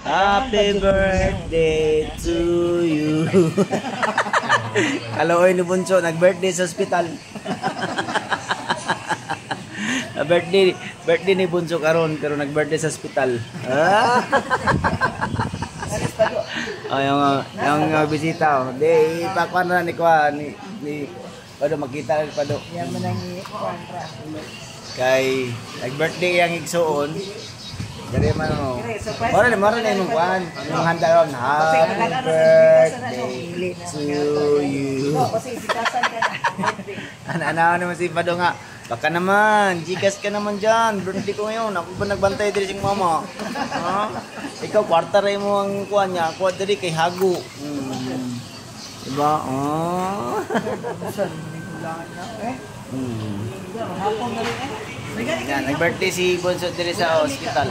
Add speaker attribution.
Speaker 1: Happy birthday to you. Kaloy ni Bunso, nag-birthday sa ospital. Birthday ni Bunso karon nag-birthday sa ospital. Yung bisita, di ipakuan na ni Pado, makita rin Pado.
Speaker 2: Yan man ang i-kontra.
Speaker 1: Kay nag-birthday ang igsuon. Dari man mo. Mara na yung kuan. Yung handa ron. Happy birthday to you. Ano naman si Pado nga. Baka naman, Gcash ka naman dyan. Birthday ko ngayon. Ako ba nagbantay diri sing mama? Ha? Ikaw, kwarta rin mo ang kuan niya. Kuwan diri kay Hago. Diba? Oh. Yan, nag-birthday si Bunso diri sa ospital.